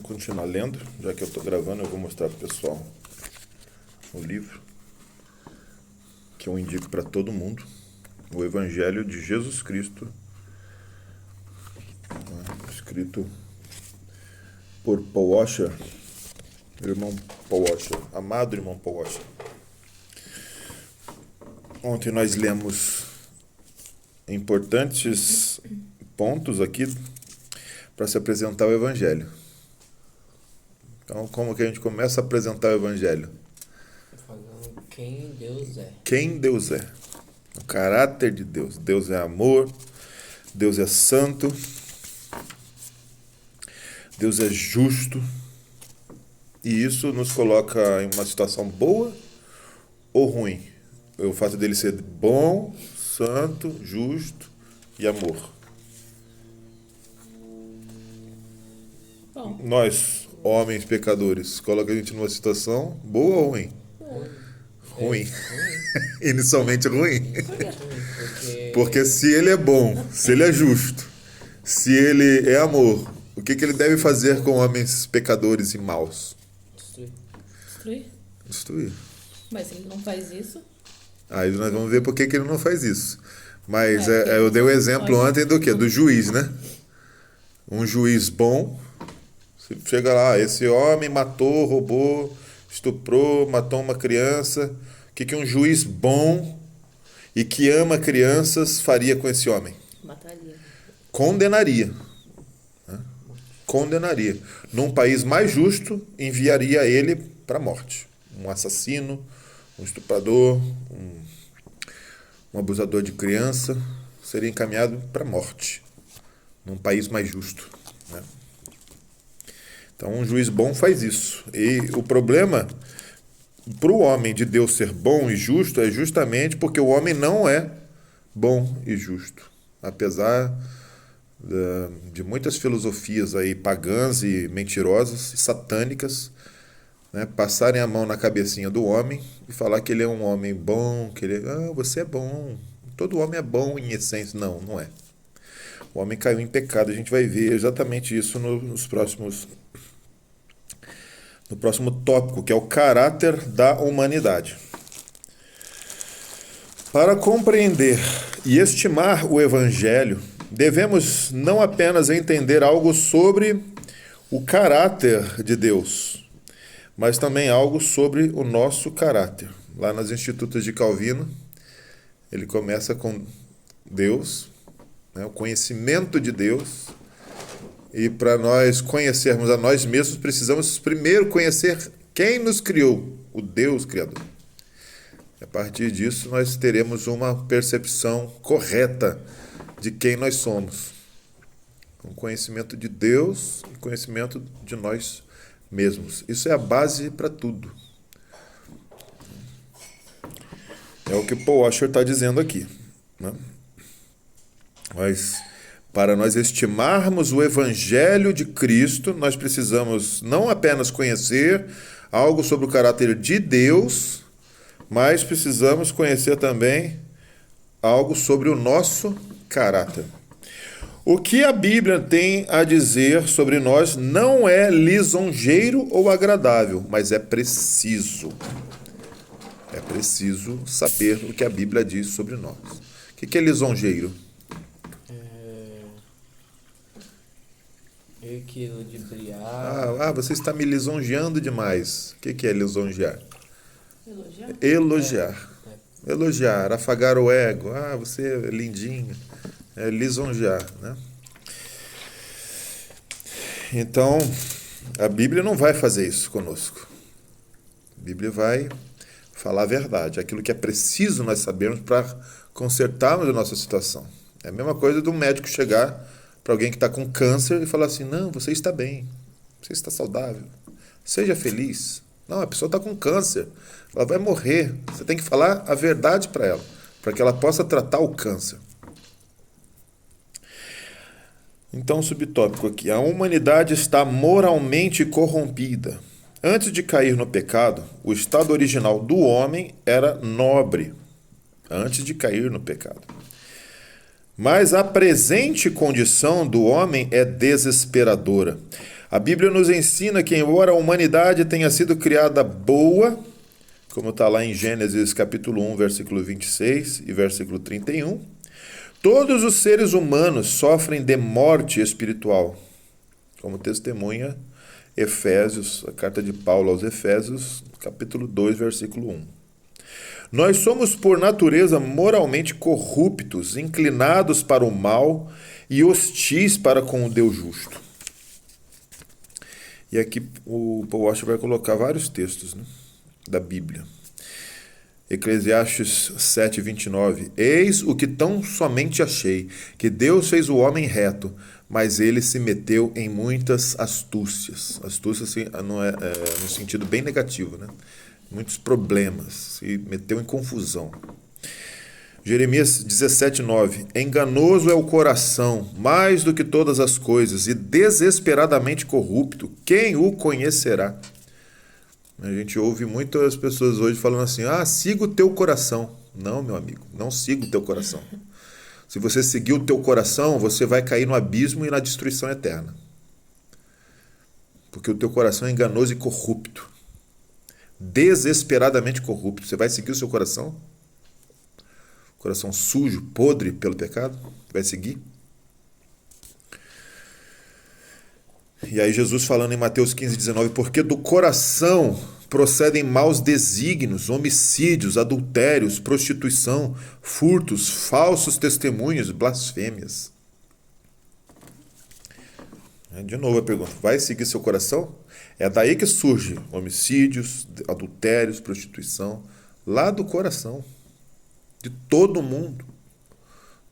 continuar lendo, já que eu estou gravando, eu vou mostrar para o pessoal o livro que eu indico para todo mundo, o Evangelho de Jesus Cristo, escrito por Paul Washer, irmão Paul Washer, amado irmão Paul Washer. Ontem nós lemos importantes pontos aqui para se apresentar o Evangelho. Então, como que a gente começa a apresentar o Evangelho? Falando quem Deus é. Quem Deus é. O caráter de Deus. Deus é amor, Deus é santo, Deus é justo. E isso nos coloca em uma situação boa ou ruim? O fato dele ser bom, santo, justo e amor. Bom, Nós, homens pecadores, coloca a gente numa situação boa ou ruim? Ruim. Inicialmente ruim. Porque se ele é bom, se ele é justo, se ele é amor, o que ele deve fazer com homens pecadores e maus? destruir. Destruir. Mas ele não faz isso. Aí nós vamos ver por que ele não faz isso. Mas eu dei o exemplo ontem do quê? Do juiz, né? Um juiz bom, você chega lá, esse homem matou, roubou, estuprou, matou uma criança. O que um juiz bom e que ama crianças faria com esse homem? Mataria. Condenaria. Né? Condenaria. Num país mais justo, enviaria ele para a morte. Um assassino, um estuprador, um abusador de criança seria encaminhado para a morte. Num país mais justo. Né? Então, um juiz bom faz isso. E o problema para o homem de Deus ser bom e justo é justamente porque o homem não é bom e justo. Apesar de muitas filosofias aí pagãs e mentirosas e satânicas, né, passarem a mão na cabecinha do homem e falar que ele é um homem bom, que ele você é bom. Todo homem é bom em essência. Não, não é. O homem caiu em pecado. A gente vai ver exatamente isso no próximo tópico, que é o caráter da humanidade. Para compreender e estimar o Evangelho, devemos não apenas entender algo sobre o caráter de Deus, mas também algo sobre o nosso caráter. Lá nas Institutas de Calvino, ele começa com Deus, né, o conhecimento de Deus. E para nós conhecermos a nós mesmos, precisamos primeiro conhecer quem nos criou, o Deus Criador. A partir disso, nós teremos uma percepção correta de quem nós somos. Um conhecimento de Deus e conhecimento de nós mesmos. Isso é a base para tudo. É o que Paul Washer está dizendo aqui. Né? Mas para nós estimarmos o Evangelho de Cristo, nós precisamos não apenas conhecer algo sobre o caráter de Deus, mas precisamos conhecer também algo sobre o nosso caráter. O que a Bíblia tem a dizer sobre nós não é lisonjeiro ou agradável, mas é preciso. É preciso saber o que a Bíblia diz sobre nós. O que é lisonjeiro? Que ludibriar. Você está me lisonjeando demais. O que é lisonjear? Elogiar? Elogiar. Elogiar, afagar o ego. Você é lindinho. É lisonjear, né? Então, a Bíblia não vai fazer isso conosco. A Bíblia vai falar a verdade, aquilo que é preciso nós sabermos para consertarmos a nossa situação. É a mesma coisa de um médico chegar para alguém que está com câncer e falar assim, não, você está bem, você está saudável, seja feliz. Não, a pessoa está com câncer, ela vai morrer. Você tem que falar a verdade para ela, para que ela possa tratar o câncer. Então, subtópico aqui, a humanidade está moralmente corrompida. Antes de cair no pecado, o estado original do homem era nobre, antes de cair no pecado. Mas a presente condição do homem é desesperadora. A Bíblia nos ensina que, embora a humanidade tenha sido criada boa, como está lá em Gênesis capítulo 1, versículo 26 e versículo 31, todos os seres humanos sofrem de morte espiritual, como testemunha Efésios, a carta de Paulo aos Efésios, capítulo 2, versículo 1. Nós somos, por natureza, moralmente corruptos, inclinados para o mal e hostis para com o Deus justo. E aqui o Paul Washer vai colocar vários textos, né, da Bíblia. Eclesiastes 7, 29. Eis o que tão somente achei, que Deus fez o homem reto, mas ele se meteu em muitas astúcias. Astúcia não é, no sentido bem negativo, né? Muitos problemas, se meteu em confusão. Jeremias 17, 9. Enganoso é o coração, mais do que todas as coisas, e desesperadamente corrupto. Quem o conhecerá? A gente ouve muitas pessoas hoje falando assim, siga o teu coração. Não, meu amigo, não siga o teu coração. Se você seguir o teu coração, você vai cair no abismo e na destruição eterna. Porque o teu coração é enganoso e corrupto. Desesperadamente corrupto. Você vai seguir o seu coração? Coração sujo, podre pelo pecado? Vai seguir? E aí Jesus falando em Mateus 15, 19, porque do coração procedem maus desígnios, homicídios, adultérios, prostituição, furtos, falsos testemunhos, blasfêmias. De novo a pergunta, vai seguir seu coração? É daí que surge homicídios, adultérios, prostituição, lá do coração, de todo mundo.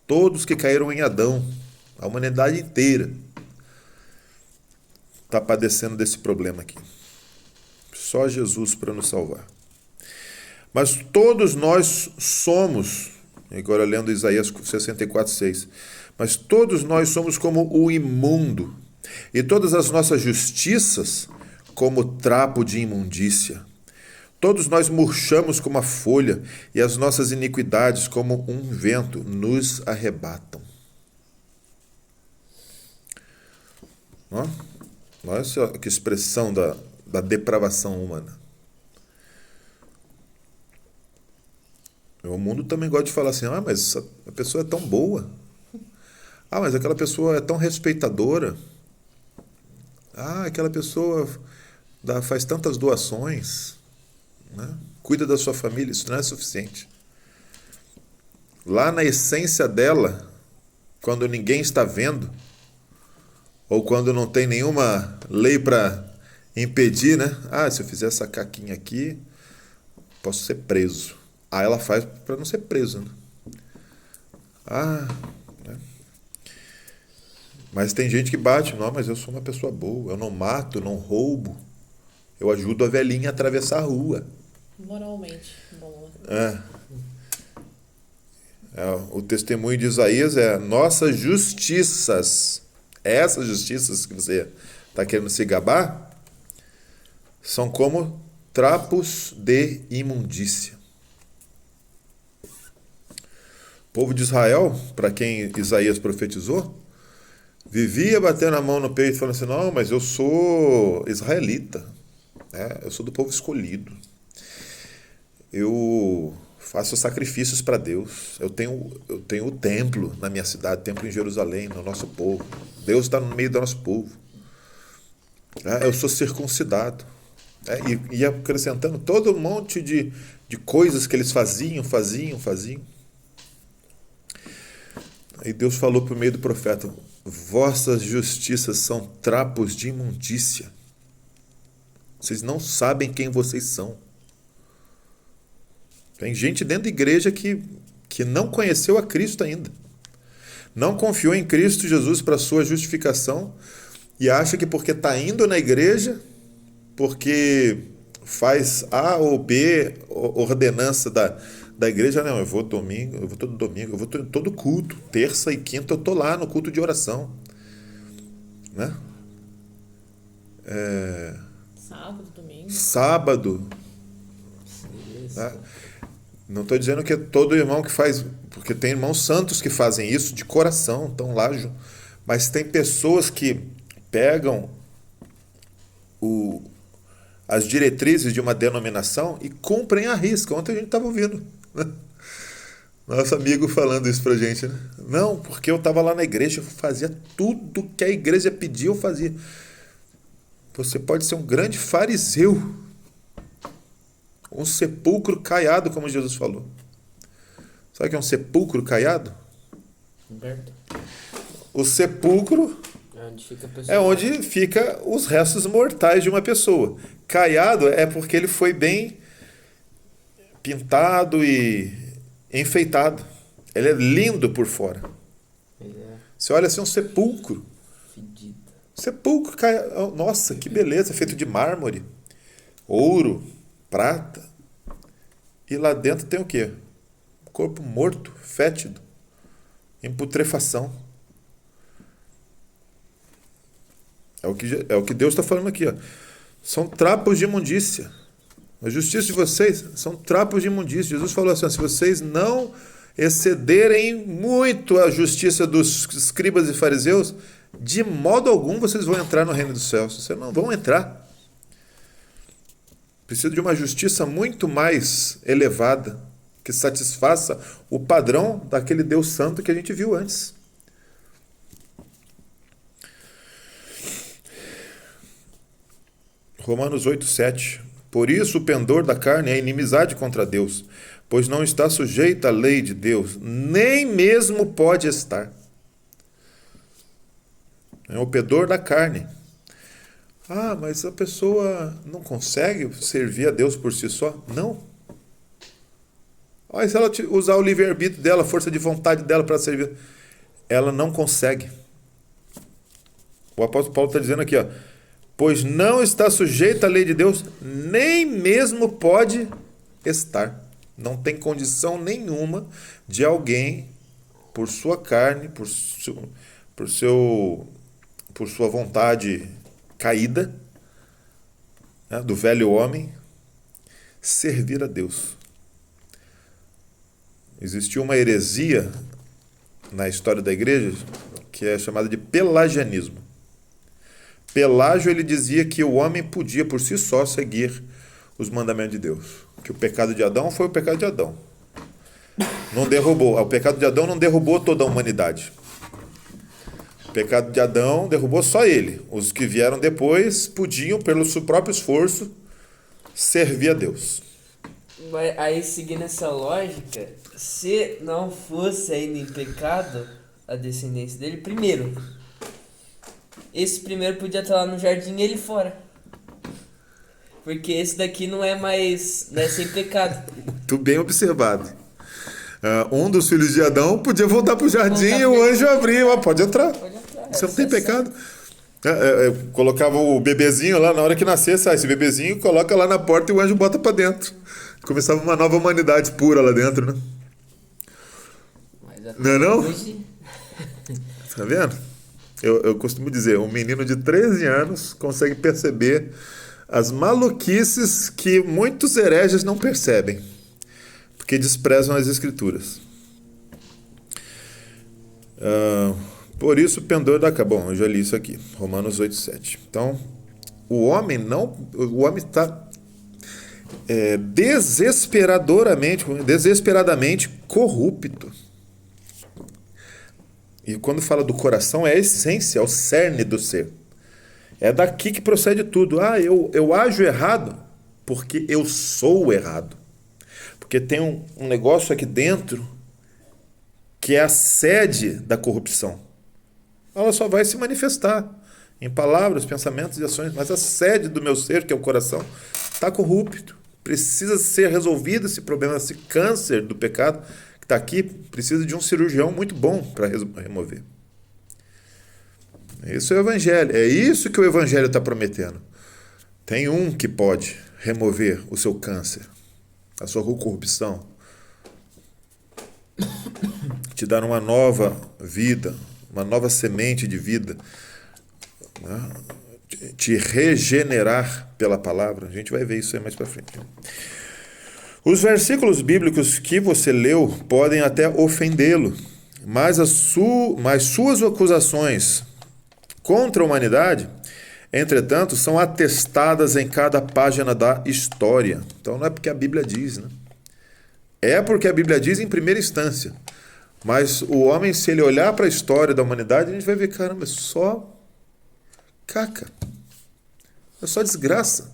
Todos que caíram em Adão, a humanidade inteira está padecendo desse problema aqui. Só Jesus para nos salvar. Mas todos nós somos, agora lendo Isaías 64, 6, mas todos nós somos como o imundo, e todas as nossas justiças como trapo de imundícia. Todos nós murchamos como a folha, e as nossas iniquidades como um vento nos arrebatam. Olha que expressão da depravação humana. O mundo também gosta de falar assim, mas a pessoa é tão boa. Mas aquela pessoa é tão respeitadora. Aquela pessoa faz tantas doações, né? Cuida da sua família, isso não é suficiente. Lá na essência dela, quando ninguém está vendo, ou quando não tem nenhuma lei para impedir, né? Se eu fizer essa caquinha aqui, posso ser preso. Ela faz para não ser preso, né? Né? Mas tem gente que bate, não, mas eu sou uma pessoa boa, eu não mato, eu não roubo, eu ajudo a velhinha a atravessar a rua. Moralmente bom. O testemunho de Isaías é nossas justiças. Essas justiças que você está querendo se gabar são como trapos de imundícia. O povo de Israel, para quem Isaías profetizou, vivia batendo a mão no peito e falando assim, não, mas eu sou israelita, eu sou do povo escolhido. Eu faço sacrifícios para Deus. Eu tenho o templo na minha cidade, templo em Jerusalém, no nosso povo. Deus está no meio do nosso povo. Eu sou circuncidado. E ia acrescentando todo um monte de coisas que eles faziam. E Deus falou por meio do profeta, vossas justiças são trapos de imundícia. Vocês não sabem quem vocês são. Tem gente dentro da igreja que não conheceu a Cristo ainda. Não confiou em Cristo Jesus para a sua justificação e acha que porque está indo na igreja, porque faz A ou B ordenança da igreja, não, eu vou domingo, eu vou todo domingo, eu vou todo culto, terça e quinta eu estou lá no culto de oração. Né? Sábado, domingo. Sábado. Né? Não estou dizendo que é todo irmão que faz, porque tem irmãos santos que fazem isso de coração, estão lá, mas tem pessoas que pegam as diretrizes de uma denominação e cumprem à risca. Ontem a gente estava ouvindo, né? Nosso amigo falando isso pra gente, né? Não, porque eu estava lá na igreja, eu fazia tudo que a igreja pedia, eu fazia. Você pode ser um grande fariseu, um sepulcro caiado, como Jesus falou. Sabe o que é um sepulcro caiado? Humberto. O sepulcro Onde fica a pessoa. é onde fica os restos mortais de uma pessoa. Caiado é porque ele foi bem pintado e enfeitado. Ele é lindo por fora. Ele é Você olha assim, um sepulcro. fedido. Sepulcro caiado. Nossa, que beleza. Feito de mármore, ouro, prata. E lá dentro tem o quê? Um corpo morto, fétido, em putrefação. É o que Deus está falando aqui. Ó. São trapos de imundícia. A justiça de vocês são trapos de imundícia. Jesus falou assim, se vocês não excederem muito a justiça dos escribas e fariseus, de modo algum vocês vão entrar no reino dos céus. Vocês não vão entrar. Precisa de uma justiça muito mais elevada, que satisfaça o padrão daquele Deus santo que a gente viu antes. Romanos 8:7. Por isso o pendor da carne é inimizade contra Deus, pois não está sujeita à lei de Deus, nem mesmo pode estar. É o pendor da carne. Ah, mas a pessoa não consegue servir a Deus por si só? Não. Mas se ela usar o livre-arbítrio dela, a força de vontade dela para servir, ela não consegue. O apóstolo Paulo está dizendo aqui, ó, pois não está sujeita à lei de Deus, nem mesmo pode estar. Não tem condição nenhuma de alguém, por sua carne, por sua vontade caída, né, do velho homem, servir a Deus. Existiu uma heresia na história da igreja que é chamada de pelagianismo. Pelágio, ele dizia que o homem podia por si só seguir os mandamentos de Deus. Que o pecado de Adão foi o pecado de Adão. Não derrubou. O pecado de Adão não derrubou toda a humanidade. O pecado de Adão derrubou só ele. Os que vieram depois podiam, pelo seu próprio esforço, servir a Deus. Mas aí, seguindo essa lógica, se não fosse ainda em pecado a descendência dele, esse primeiro podia estar lá no jardim e ele fora. Porque esse daqui não é sem pecado. Muito bem observado. Um dos filhos de Adão podia voltar para o jardim e o anjo abria. Pode entrar. Pode entrar. Você não tem pecado. Colocava o bebezinho lá, na hora que nascesse, esse bebezinho coloca lá na porta e o anjo bota para dentro. Começava uma nova humanidade pura lá dentro, né? Mas até Não é não? hoje... Tá vendo? Eu costumo dizer, um menino de 13 anos consegue perceber as maluquices que muitos hereges não percebem, porque desprezam as escrituras. Por isso o pendor da carne. Bom, eu já li isso aqui, Romanos 8:7. Então, o homem está desesperadamente corrupto. E quando fala do coração, é a essência, é o cerne do ser. É daqui que procede tudo. Eu ajo errado porque eu sou errado. Porque tem um negócio aqui dentro que é a sede da corrupção. Ela só vai se manifestar em palavras, pensamentos e ações, mas a sede do meu ser, que é o coração, está corrupto. Precisa ser resolvido esse problema, esse câncer do pecado que está aqui, precisa de um cirurgião muito bom para remover. Isso é o Evangelho. É isso que o Evangelho está prometendo. Tem um que pode remover o seu câncer, a sua corrupção, te dar uma nova vida, uma nova semente de vida, né? Te regenerar pela palavra. A gente vai ver isso aí mais para frente. Os versículos bíblicos que você leu podem até ofendê-lo, mas suas acusações contra a humanidade Entretanto, são atestadas em cada página da história. Então não é porque a Bíblia diz, né? É porque a Bíblia diz em primeira instância. Mas o homem, se ele olhar para a história da humanidade, a gente vai ver, caramba, é só caca. É só desgraça.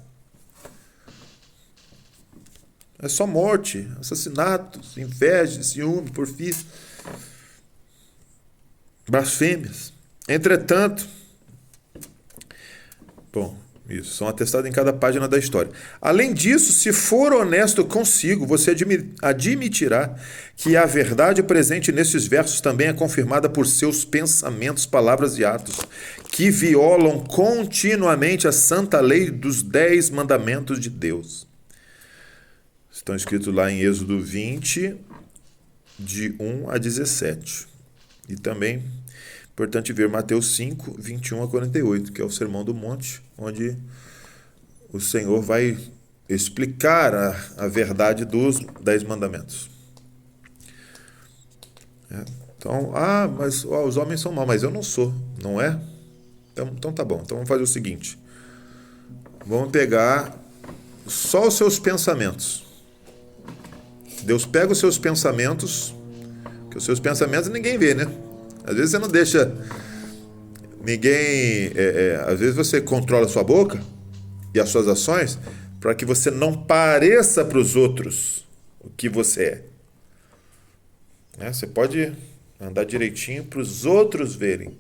É só morte, assassinatos, inveja, ciúme, porfia, blasfêmias. Entretanto, isso, são atestados em cada página da história. Além disso, se for honesto consigo, você admitirá que a verdade presente nesses versos também é confirmada por seus pensamentos, palavras e atos, que violam continuamente a santa lei dos 10 mandamentos de Deus. Estão escritos lá em Êxodo 20, de 1 a 17. E também, importante ver Mateus 5, 21 a 48, que é o Sermão do Monte, onde o Senhor vai explicar a verdade dos 10 mandamentos. Então, mas os homens são maus, mas eu não sou, não é? Então tá bom, então vamos fazer o seguinte. Vamos pegar só os seus pensamentos. Deus pega os seus pensamentos, que os seus pensamentos ninguém vê, né? Às vezes você não deixa ninguém... às vezes você controla a sua boca e as suas ações para que você não pareça para os outros o que você é. Você pode andar direitinho para os outros verem.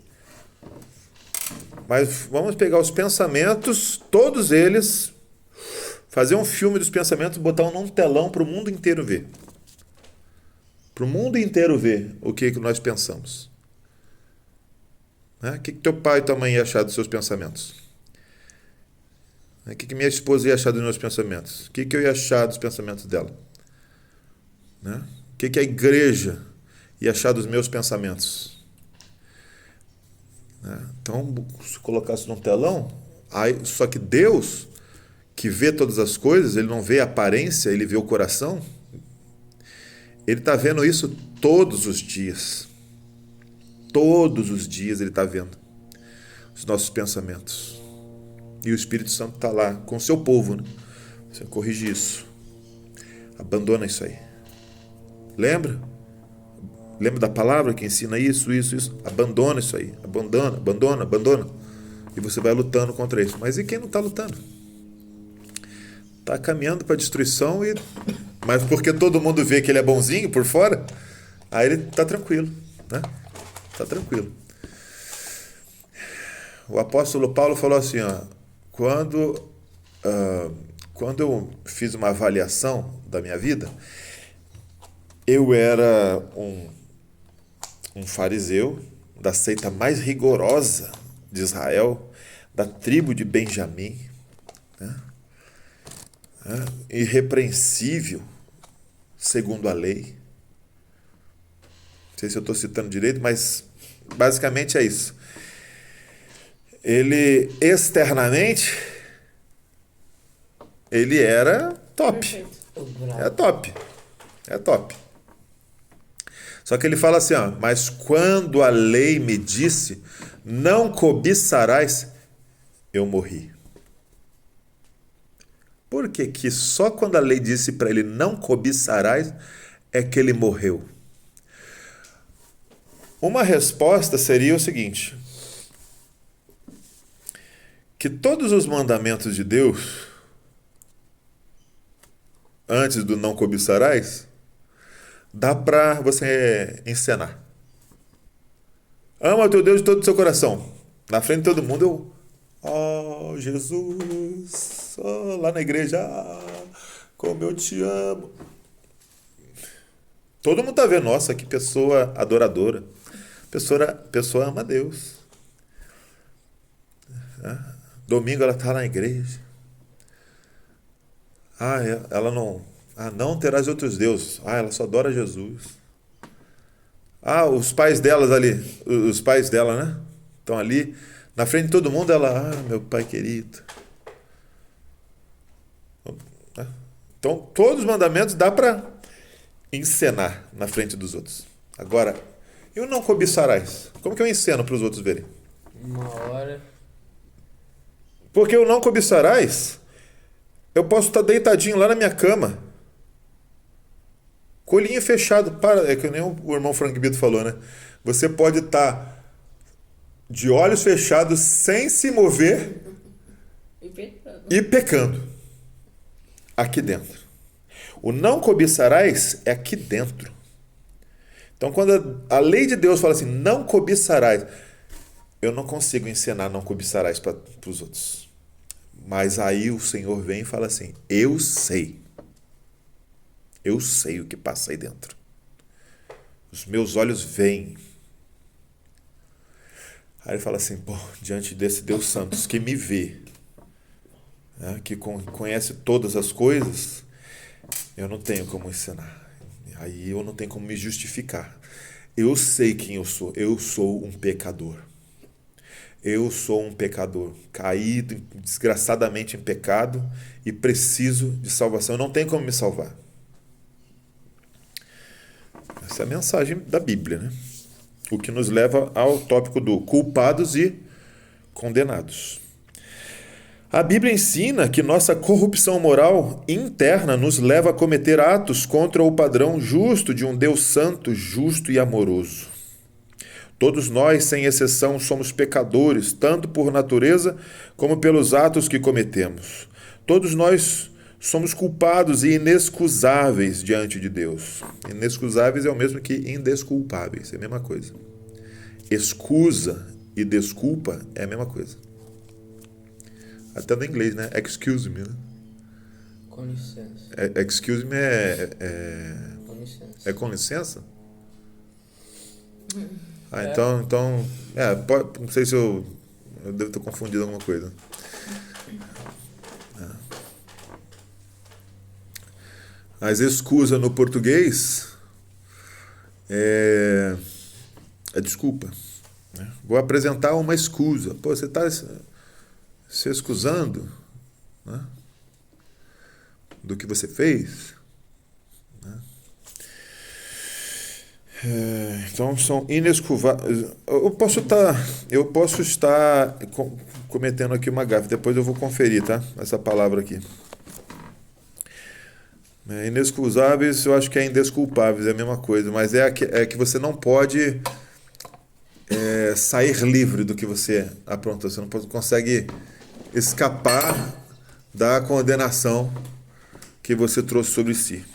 Mas vamos pegar os pensamentos, todos eles, fazer um filme dos pensamentos, botar num telão para o mundo inteiro ver. Para o mundo inteiro ver o que nós pensamos. O que teu pai e tua mãe iam achar dos seus pensamentos? O que minha esposa ia achar dos meus pensamentos? O que eu ia achar dos pensamentos dela? O que a igreja ia achar dos meus pensamentos? Então, se colocasse num telão, só que Deus, que vê todas as coisas, ele não vê a aparência, ele vê o coração. Ele está vendo isso todos os dias. Todos os dias ele está vendo os nossos pensamentos. E o Espírito Santo está lá com o seu povo, né? Você corrige isso. Abandona isso aí. Lembra? Lembra da palavra que ensina isso? Abandona isso aí. Abandona. E você vai lutando contra isso. Mas e quem não está lutando? Está caminhando para a destruição, mas porque todo mundo vê que ele é bonzinho por fora, aí ele está tranquilo, né? Está tranquilo. O apóstolo Paulo falou assim, quando eu fiz uma avaliação da minha vida, eu era um fariseu da seita mais rigorosa de Israel, da tribo de Benjamim, né? Irrepreensível, segundo a lei. Não sei se eu estou citando direito, mas basicamente é isso. Ele, externamente, ele era top. É top. Só que ele fala assim, mas quando a lei me disse, não cobiçarás, eu morri. Por que só quando a lei disse para ele não cobiçarás é que ele morreu? Uma resposta seria o seguinte, que todos os mandamentos de Deus, antes do não cobiçarás, dá para você encenar. Ama o teu Deus de todo o seu coração. Na frente de todo mundo Jesus, lá na igreja, como eu te amo. Todo mundo está vendo, nossa, que pessoa adoradora. Pessoa ama a Deus. Domingo ela está na igreja. Ela não terás outros deuses. Ela só adora Jesus. Os pais dela, né? Estão ali. Na frente de todo mundo, ela, meu pai querido. Então, todos os mandamentos dá para encenar na frente dos outros. Agora, eu não cobiçarás. Como que eu enceno para os outros verem? Uma hora Porque o não cobiçarás, eu posso estar deitadinho lá na minha cama, com o olhinho fechado. É que nem o irmão Frank Bito falou, né? Você pode estar de olhos fechados, sem se mover e pecando. Aqui dentro. O não cobiçarás é aqui dentro. Então, quando a lei de Deus fala assim, não cobiçarás, eu não consigo ensinar não cobiçarás para os outros. Mas aí o Senhor vem e fala assim, eu sei o que passa aí dentro. Os meus olhos veem. Aí ele fala assim, pô, diante desse Deus Santo que me vê, né, que conhece todas as coisas, eu não tenho como ensinar. Aí eu não tenho como me justificar. Eu sei quem eu sou. Eu sou um pecador. Eu sou um pecador, caído desgraçadamente em pecado e preciso de salvação. Eu não tenho como me salvar. Essa é a mensagem da Bíblia, né? O que nos leva ao tópico do culpados e condenados. A Bíblia ensina que nossa corrupção moral interna nos leva a cometer atos contra o padrão justo de um Deus santo, justo e amoroso. Todos nós, sem exceção, somos pecadores, tanto por natureza como pelos atos que cometemos. Todos nós somos culpados e inexcusáveis diante de Deus. Inexcusáveis é o mesmo que indesculpáveis, é a mesma coisa. Excusa e desculpa é a mesma coisa. Até no inglês, né? Excuse me. Né? Com licença. Excuse me Com licença. é com licença? Ah, É. então não sei se eu devo ter confundido alguma coisa. Mas excusa no português é desculpa. Né? Vou apresentar uma excusa. Pô, você está se excusando, né, do que você fez. Né? Então são inexcusáveis. Eu posso estar cometendo aqui uma gafe. Depois eu vou conferir, tá? Essa palavra aqui. Inexcusáveis, eu acho que é indesculpáveis, é a mesma coisa, mas é que você não pode sair livre do que você aprontou. Você não consegue escapar da condenação que você trouxe sobre si.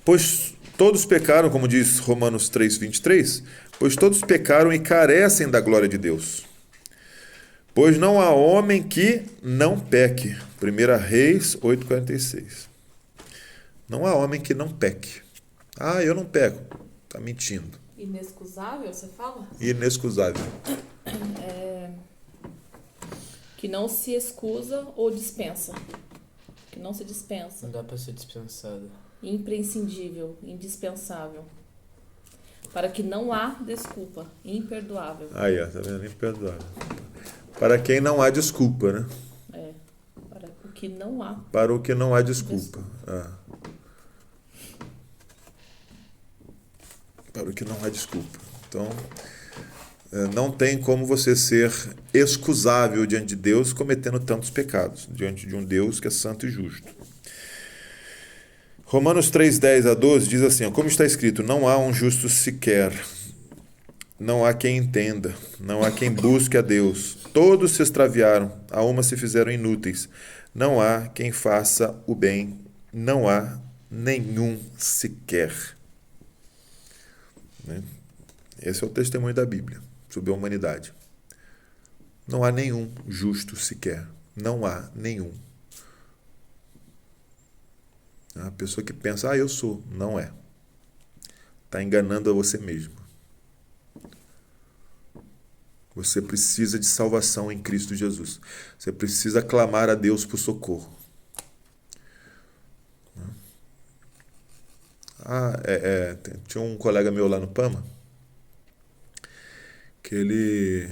Pois todos pecaram, como diz Romanos 3:23, pois todos pecaram e carecem da glória de Deus. Pois não há homem que não peque. 1 Reis 8:46. Não há homem que não peque. Ah, eu não peco. Está mentindo. Inexcusável, você fala? Inexcusável. Que não se excusa ou dispensa. Que não se dispensa. Não dá pra ser dispensado. Imprescindível, indispensável. Para que não há desculpa. Imperdoável. Aí, ó, tá vendo? Imperdoável. Para quem não há desculpa, né? Para o que não há. Para o que não há desculpa. Para o que não há desculpa. Então, não tem como você ser excusável diante de Deus cometendo tantos pecados, diante de um Deus que é santo e justo. Romanos 3:10-12 diz assim, como está escrito, não há um justo sequer, não há quem entenda, não há quem busque a Deus. Todos se extraviaram, a uma se fizeram inúteis. Não há quem faça o bem, não há nenhum sequer. Né? Esse é o testemunho da Bíblia sobre a humanidade. Não há nenhum justo sequer. Não há nenhum. A pessoa que pensa, eu sou. Não é. Está enganando a você mesmo. Você precisa de salvação em Cristo Jesus. Você precisa clamar a Deus por socorro. Tinha um colega meu lá no Pama que ele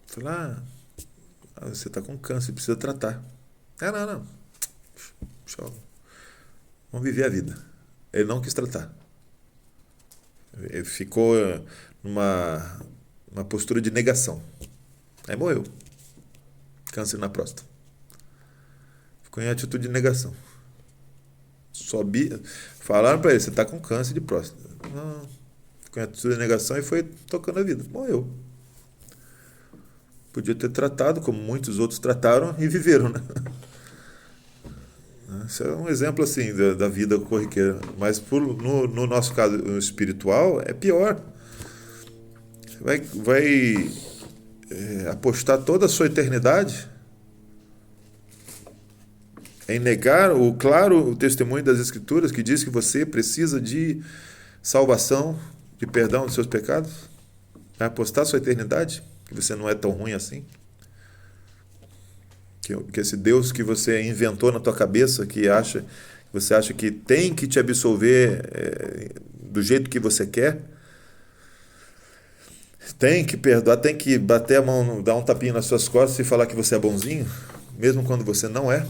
falou, você está com câncer, precisa tratar. Não. Vamos viver a vida. Ele não quis tratar. Ele ficou numa postura de negação. Aí morreu. Câncer na próstata. Ficou em atitude de negação. Falaram para ele, você está com câncer de próstata. Não. Ficou em atitude de negação e foi tocando a vida. Morreu. Podia ter tratado como muitos outros trataram e viveram, né? Isso é um exemplo assim da vida corriqueira. Mas no nosso caso espiritual é pior. Você vai apostar toda a sua eternidade em negar o testemunho das Escrituras que diz que você precisa de salvação, de perdão dos seus pecados? Vai apostar a sua eternidade? Que você não é tão ruim assim? Que esse Deus que você inventou na tua cabeça, que você acha que tem que te absolver do jeito que você quer, tem que perdoar, tem que bater a mão, dar um tapinha nas suas costas e falar que você é bonzinho, mesmo quando você não é?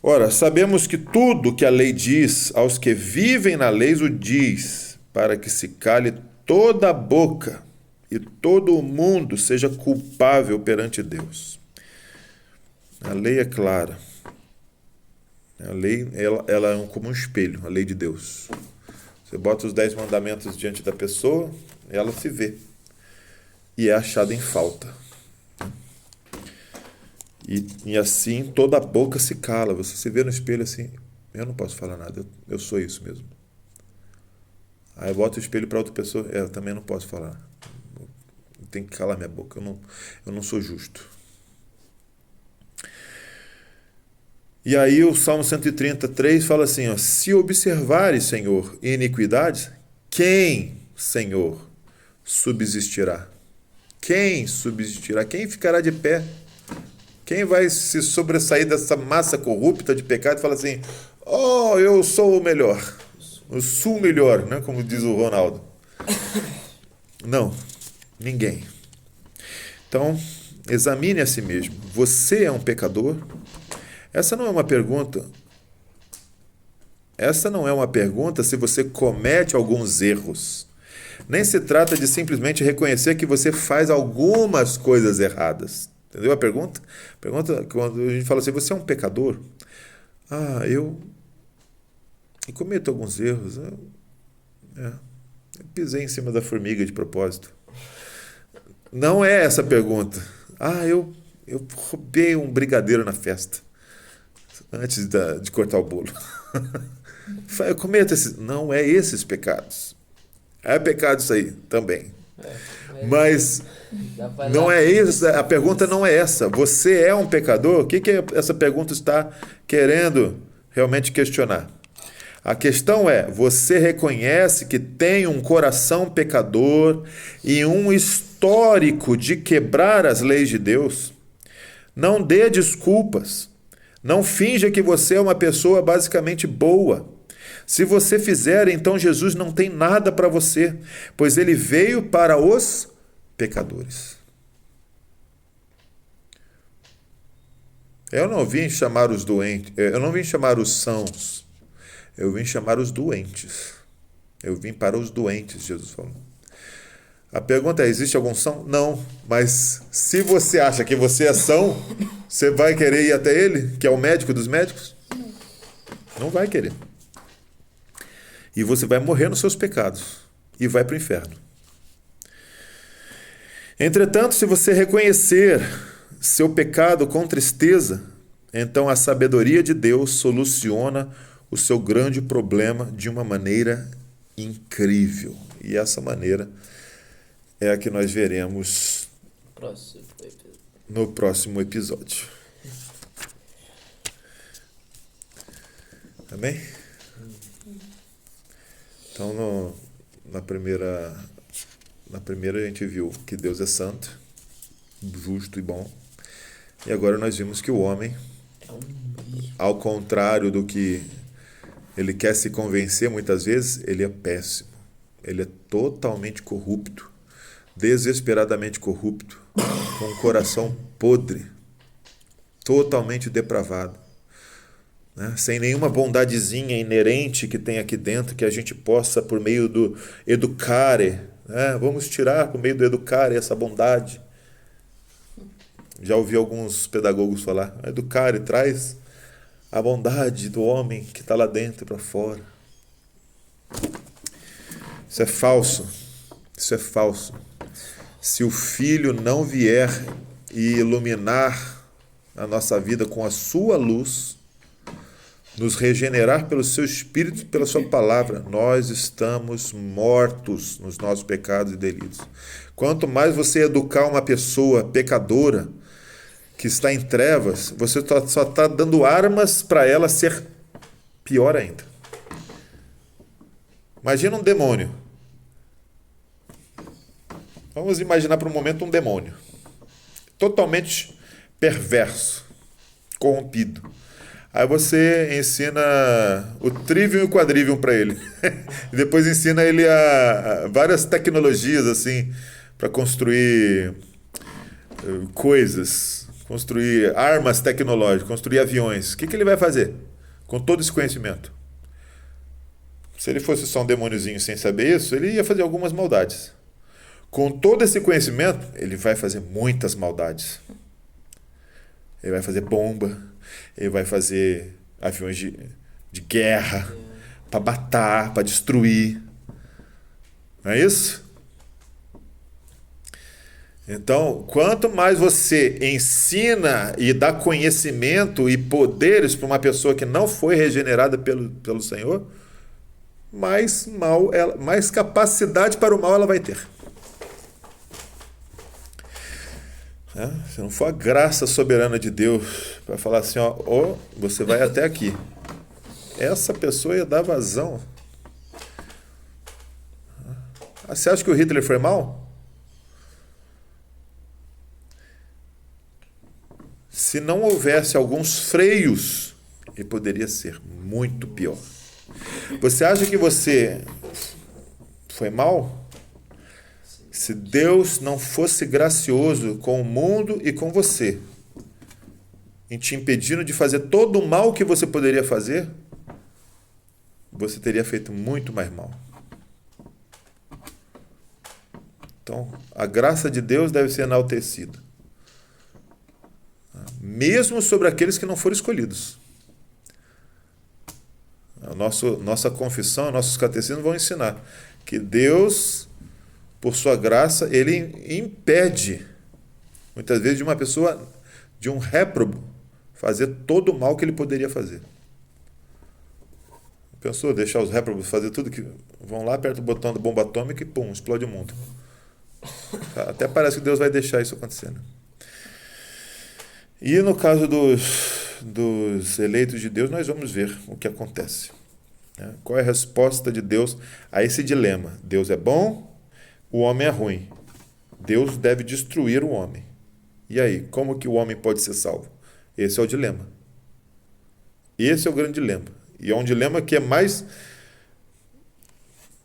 Ora, sabemos que tudo que a lei diz aos que vivem na lei o diz, para que se cale toda a boca e todo o mundo seja culpável perante Deus. A lei é clara. A lei ela é como um espelho, a lei de Deus. Você bota os 10 mandamentos diante da pessoa, ela se vê. E é achada em falta. E assim toda a boca se cala. Você se vê no espelho assim, eu não posso falar nada, eu sou isso mesmo. Aí bota o espelho para outra pessoa, eu também não posso falar. Eu tenho que calar minha boca, eu não sou justo. E aí o Salmo 133 fala assim, ó, se observares, Senhor, iniquidades, quem, Senhor, subsistirá? Quem subsistirá? Quem ficará de pé? Quem vai se sobressair dessa massa corrupta de pecado e falar assim, oh, eu sou o melhor, eu sou o melhor, né? Como diz o Ronaldo. Não, ninguém. Então, examine a si mesmo. Você é um pecador? Essa não é uma pergunta. Essa não é uma pergunta se você comete alguns erros. Nem se trata de simplesmente reconhecer que você faz algumas coisas erradas. Entendeu a pergunta? A pergunta, quando a gente fala assim, você é um pecador? Eu cometo alguns erros. Eu pisei em cima da formiga de propósito. Não é essa a pergunta. Eu roubei um brigadeiro na festa, antes de cortar o bolo. Eu cometo não é esses pecados. É pecado isso aí também. Mas não é isso, a pergunta não é essa. Você é um pecador? O que essa pergunta está querendo realmente questionar? A questão é, você reconhece que tem um coração pecador e um histórico de quebrar as leis de Deus? Não dê desculpas. Não finja que você é uma pessoa basicamente boa. Se você fizer, então Jesus não tem nada para você, pois ele veio para os pecadores. Eu não vim chamar os doentes, eu não vim chamar os sãos, eu vim chamar os doentes. Eu vim para os doentes, Jesus falou. A pergunta é, existe algum são? Não, mas se você acha que você é são, você vai querer ir até ele, que é o médico dos médicos? Não vai querer. E você vai morrer nos seus pecados e vai para o inferno. Entretanto, se você reconhecer seu pecado com tristeza, então a sabedoria de Deus soluciona o seu grande problema de uma maneira incrível. E essa maneira é a que nós veremos no próximo episódio. Amém? Então, na primeira a gente viu que Deus é santo, justo e bom. E agora nós vimos que o homem, ao contrário do que ele quer se convencer muitas vezes, ele é péssimo. Ele é totalmente corrupto, desesperadamente corrupto, com um coração podre, totalmente depravado. né? Sem nenhuma bondadezinha inerente que tem aqui dentro, que a gente possa, por meio do educare, né? Vamos tirar por meio do educare essa bondade. Já ouvi alguns pedagogos falar, educare traz a bondade do homem que está lá dentro para fora. Isso é falso. Isso é falso. Se o Filho não vier e iluminar a nossa vida com a sua luz, nos regenerar pelo seu Espírito e pela sua palavra, nós estamos mortos nos nossos pecados e delitos. Quanto mais você educar uma pessoa pecadora, que está em trevas, você só está dando armas para ela ser pior ainda. Imagina um demônio. Vamos imaginar por um momento um demônio. Totalmente perverso, corrompido. Aí você ensina o trivium e o quadrivium para ele. E depois ensina ele a várias tecnologias assim para construir coisas, construir armas tecnológicas, construir aviões. O que ele vai fazer com todo esse conhecimento? Se ele fosse só um demôniozinho sem saber isso, ele ia fazer algumas maldades. Com todo esse conhecimento, ele vai fazer muitas maldades. Ele vai fazer bomba, ele vai fazer aviões de guerra, para matar, para destruir. Não é isso? Então, quanto mais você ensina e dá conhecimento e poderes para uma pessoa que não foi regenerada pelo Senhor, mais capacidade para o mal ela vai ter. Se não for a graça soberana de Deus para falar assim, você vai até aqui, essa pessoa ia dar vazão. Você acha que o Hitler foi mal? Se não houvesse alguns freios, ele poderia ser muito pior. Você acha que você foi mal? Se Deus não fosse gracioso com o mundo e com você, em te impedindo de fazer todo o mal que você poderia fazer, você teria feito muito mais mal. Então, a graça de Deus deve ser enaltecida. Mesmo sobre aqueles que não foram escolhidos. Nossa confissão, nossos catecismos vão ensinar que Deus, por sua graça, ele impede, muitas vezes, de uma pessoa, de um réprobo, fazer todo o mal que ele poderia fazer. Pensou deixar os réprobos fazer tudo que vão lá, aperta o botão da bomba atômica e pum, explode o mundo. Até parece que Deus vai deixar isso acontecendo. E no caso dos eleitos de Deus, nós vamos ver o que acontece. Qual é a resposta de Deus a esse dilema? Deus é bom, o homem é ruim. Deus deve destruir o homem. E aí, como que o homem pode ser salvo? Esse é o dilema. Esse é o grande dilema. E é um dilema que é mais,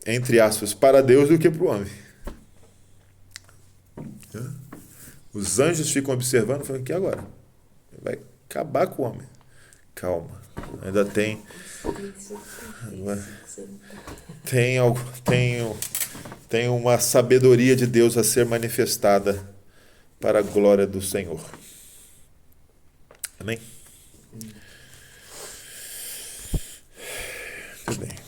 entre aspas, para Deus do que para o homem. Os anjos ficam observando, falando, que agora? Vai acabar com o homem. Calma. Ainda tem uma sabedoria de Deus a ser manifestada para a glória do Senhor. Amém? Muito bem.